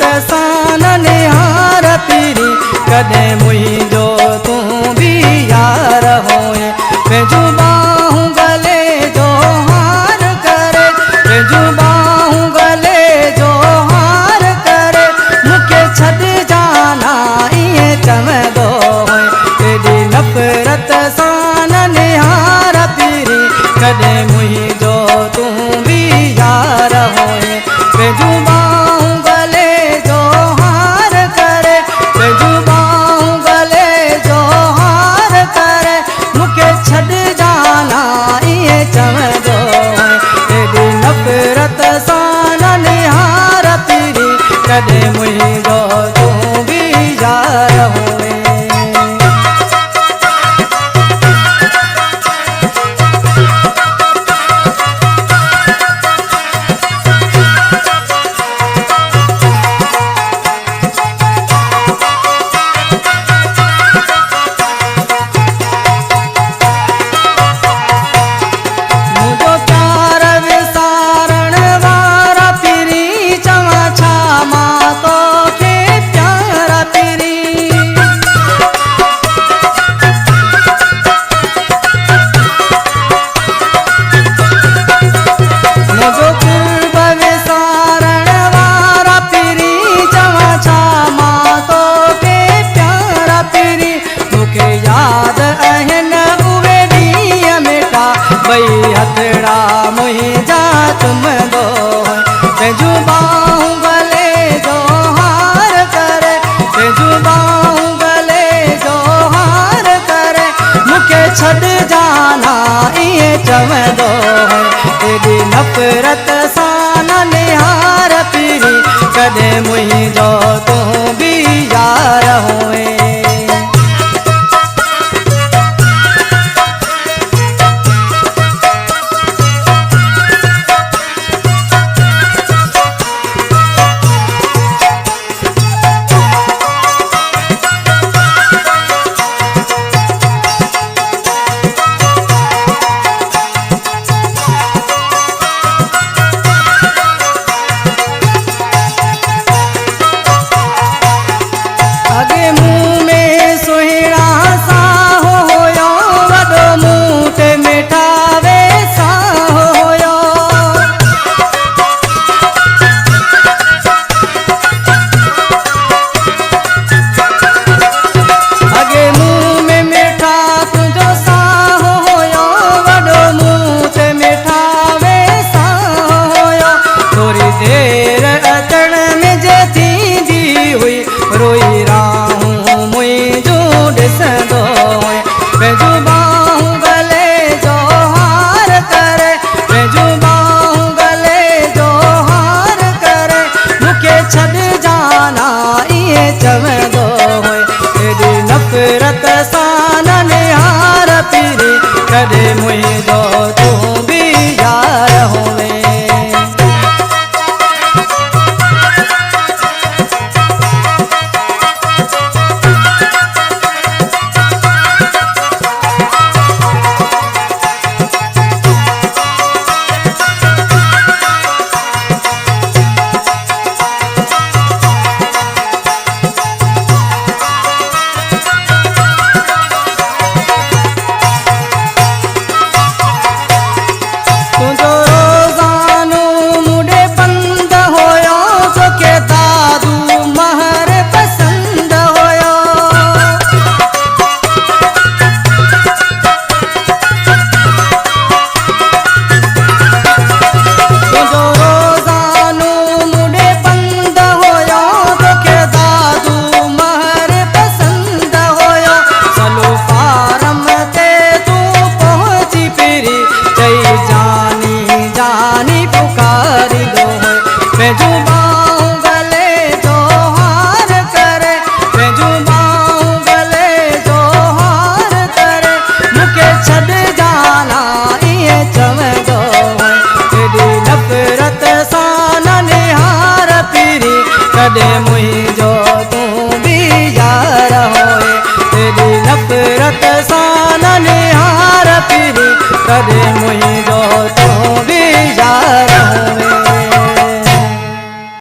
नफ़रत सां न निहार पीरी कॾहिं मुंहिंजो तूं बि यार होए पंहिंजूं बाहूं गले जो हार करे पंहिंजूं बाहूं गले जो हार करे मूंखे छॾिजाना ईअं चवंदो हुए एॾी नफ़रत सां न निहार पीरी कॾहिं मुंहिंजो तूं बि यार होए पंहिंजूं बाहूं गले जो हार करे पंहिंजूं बाहूं गले जो हार करे मूंखे छॾिजाना ईअं चवंदो एॾी नफ़रत सां न निहार पीरी कॾहिं मुंहिंजो तूं बि यार होए हथड़ा मुंहिंजा चुमंदो पंहिंजूं बाहूं गले जो हार करे पंहिंजूं बाहूं गले जो हार करे मूंखे छॾिजाना ईअं चवंदो एॾी नफ़रत सां न निहार पीरी कॾहिं मुंहिंजो तूं बि यार होए रोई राहूं मुंहिंजूं ॾिसंदो पंहिंजूं बाहूं गले जो हार करे पंहिंजूं बाहूं गले जो हार करे मूंखे छॾिजाना ईअं चवंदो एॾी नफ़रत सां न निहार पीरी कॾहिं मुंहिंजो तूं बि यार होए पंहिंजूं बाहूं गले जो हार करे पंहिंजूं बाहूं गले जो हार करे मूंखे छॾिजाना ईअं चवंदो एॾी नफ़रत सां न निहार पीरी कॾहिं मुंहिंजो तूं बि यार होए एॾी नफ़रत सां न निहार पीरी कॾहिं मुंहिंजो